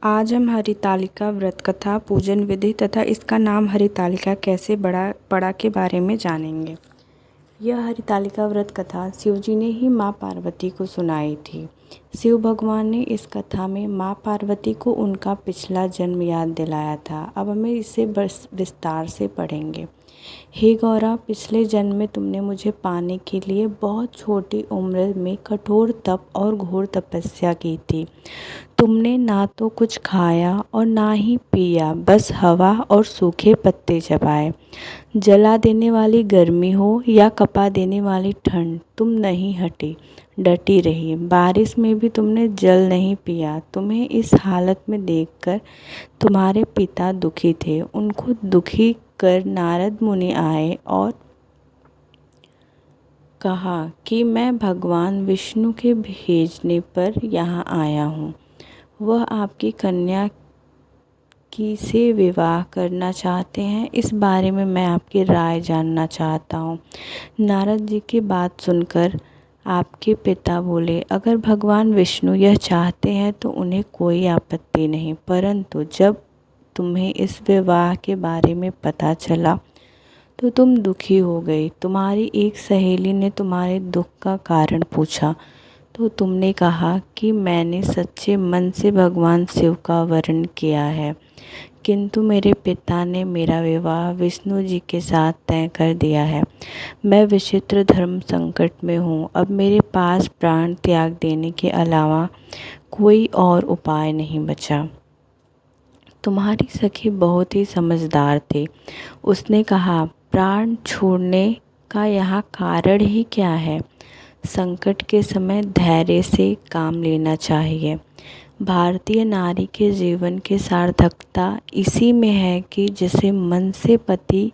आज हम हरितालिका व्रत कथा, पूजन विधि तथा इसका नाम हरितालिका कैसे पड़ा के बारे में जानेंगे। यह हरितालिका व्रत कथा शिवजी ने ही माँ पार्वती को सुनाई थी। शिव भगवान ने इस कथा में माँ पार्वती को उनका पिछला जन्म याद दिलाया था। अब हमें इसे विस्तार से पढ़ेंगे। हे गौरा, पिछले जन्म में तुमने मुझे पाने के लिए बहुत छोटी उम्र में कठोर तप और घोर तपस्या की थी। तुमने ना तो कुछ खाया और ना ही पिया, बस हवा और सूखे पत्ते चबाए। जला देने वाली गर्मी हो या कपा देने वाली ठंड, तुम नहीं हटी, डटी रही। बारिश में भी तुमने जल नहीं पिया। तुम्हें इस हालत में देखकर तुम्हारे पिता दुखी थे। उनको दुखी कर नारद मुनि आए और कहा कि मैं भगवान विष्णु के भेजने पर यहाँ आया हूँ। वह आपकी कन्या की से विवाह करना चाहते हैं। इस बारे में मैं आपकी राय जानना चाहता हूँ। नारद जी की बात सुनकर आपके पिता बोले, अगर भगवान विष्णु यह चाहते हैं तो उन्हें कोई आपत्ति नहीं, परंतु जब तुम्हें इस विवाह के बारे में पता चला तो तुम दुखी हो गई। तुम्हारी एक सहेली ने तुम्हारे दुख का कारण पूछा तो तुमने कहा कि मैंने सच्चे मन से भगवान शिव का वरण किया है, किंतु मेरे पिता ने मेरा विवाह विष्णु जी के साथ तय कर दिया है। मैं विचित्र धर्म संकट में हूँ। अब मेरे पास प्राण त्याग देने के अलावा कोई और उपाय नहीं बचा। तुम्हारी सखी बहुत ही समझदार थी। उसने कहा, प्राण छोड़ने का यहाँ कारण ही क्या है? संकट के समय धैर्य से काम लेना चाहिए। भारतीय नारी के जीवन की सार्थकता इसी में है कि जिसे मन से पति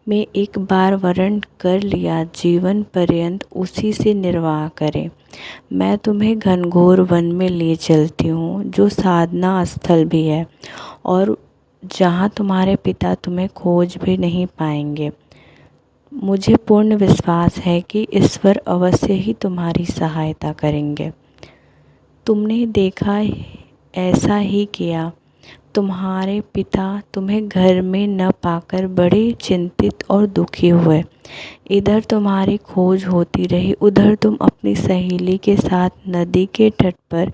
में एक बार वरण कर लिया, जीवन पर्यंत उसी से निर्वाह करे। मैं तुम्हें घनघोर वन में ले चलती हूँ, जो साधना स्थल भी है और जहाँ तुम्हारे पिता तुम्हें खोज भी नहीं पाएंगे। मुझे पूर्ण विश्वास है कि ईश्वर अवश्य ही तुम्हारी सहायता करेंगे। तुमने देखा ऐसा ही किया। तुम्हारे पिता तुम्हें घर में न पाकर बड़े चिंतित और दुखी हुए। इधर तुम्हारी खोज होती रही, उधर तुम अपनी सहेली के साथ नदी के तट पर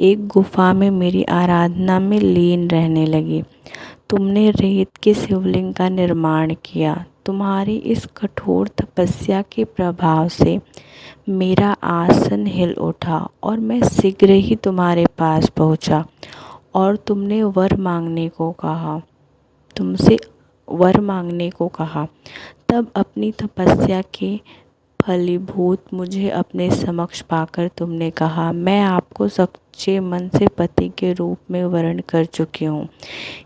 एक गुफा में मेरी आराधना में लीन रहने लगी। तुमने रेत के शिवलिंग का निर्माण किया। तुम्हारी इस कठोर तपस्या के प्रभाव से मेरा आसन हिल उठा और मैं शीघ्र ही तुम्हारे पास पहुंचा और तुमसे वर मांगने को कहा। तब अपनी तपस्या के फलीभूत मुझे अपने समक्ष पाकर तुमने कहा, मैं आपको सच्चे मन से पति के रूप में वरण कर चुकी हूँ।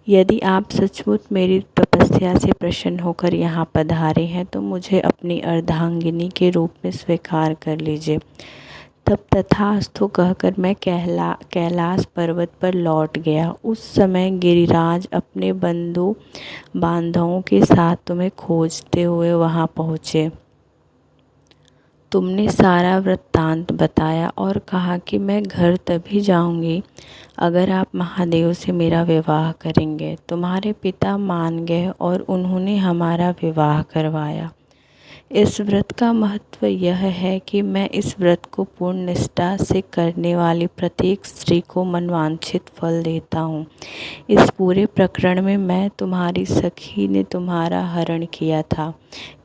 यदि आप सचमुच मेरी तपस्या से प्रसन्न होकर यहाँ पधारे हैं तो मुझे अपनी अर्धांगिनी के रूप में स्वीकार कर लीजिए। तब तथास्तु कहकर मैं कैलाश पर्वत पर लौट गया। उस समय गिरिराज अपने बंधु बांधवों के साथ तुम्हें खोजते हुए वहाँ पहुँचे। तुमने सारा वृत्तांत बताया और कहा कि मैं घर तभी जाऊंगी अगर आप महादेव से मेरा विवाह करेंगे। तुम्हारे पिता मान गए और उन्होंने हमारा विवाह करवाया। इस व्रत का महत्व यह है कि मैं इस व्रत को पूर्ण निष्ठा से करने वाली प्रत्येक स्त्री को मनवांछित फल देता हूँ। इस पूरे प्रकरण में मैं तुम्हारी सखी ने तुम्हारा हरण किया था,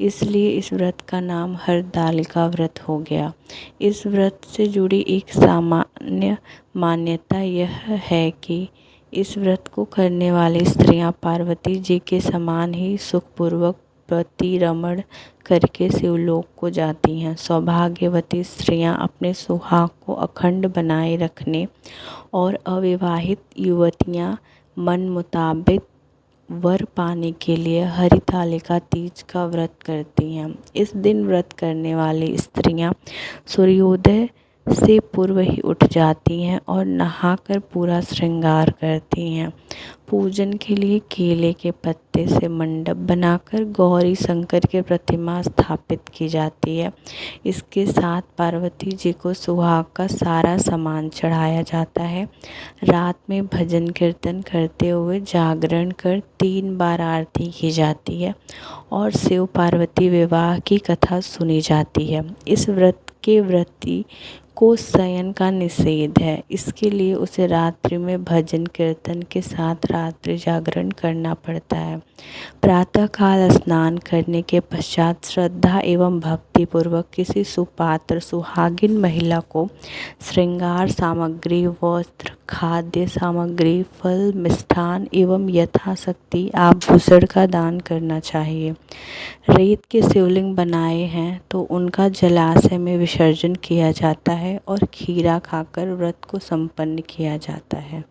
इसलिए इस व्रत का नाम हरतालिका व्रत हो गया। इस व्रत से जुड़ी एक सामान्य मान्यता यह है कि इस व्रत को करने वाली स्त्रियां पार्वती जी के समान ही सुखपूर्वक प्रतिरमण करके शिवलोक को जाती हैं। सौभाग्यवती स्त्रियां अपने सुहाग को अखंड बनाए रखने और अविवाहित युवतियां मन मुताबिक वर पाने के लिए हरितालिका तीज का व्रत करती हैं। इस दिन व्रत करने वाली स्त्रियां सूर्योदय से पूर्व ही उठ जाती हैं और नहाकर पूरा श्रृंगार करती हैं। पूजन के लिए केले के पत्ते से मंडप बनाकर गौरी शंकर की प्रतिमा स्थापित की जाती है। इसके साथ पार्वती जी को सुहाग का सारा सामान चढ़ाया जाता है। रात में भजन कीर्तन करते हुए जागरण कर 3 बार आरती की जाती है और शिव पार्वती विवाह की कथा सुनी जाती है। इस व्रत के व्रती को शयन का निषेध है, इसके लिए उसे रात्रि में भजन कीर्तन के साथ रात्रि जागरण करना पड़ता है। प्रातःकाल स्नान करने के पश्चात श्रद्धा एवं भक्ति पूर्वक किसी सुपात्र सुहागिन महिला को श्रृंगार सामग्री, वस्त्र, खाद्य सामग्री, फल, मिष्ठान एवं यथाशक्ति आभूषण का दान करना चाहिए। रेत के शिवलिंग बनाए हैं तो उनका जलाशय में विसर्जन किया जाता है और खीरा खाकर व्रत को संपन्न किया जाता है।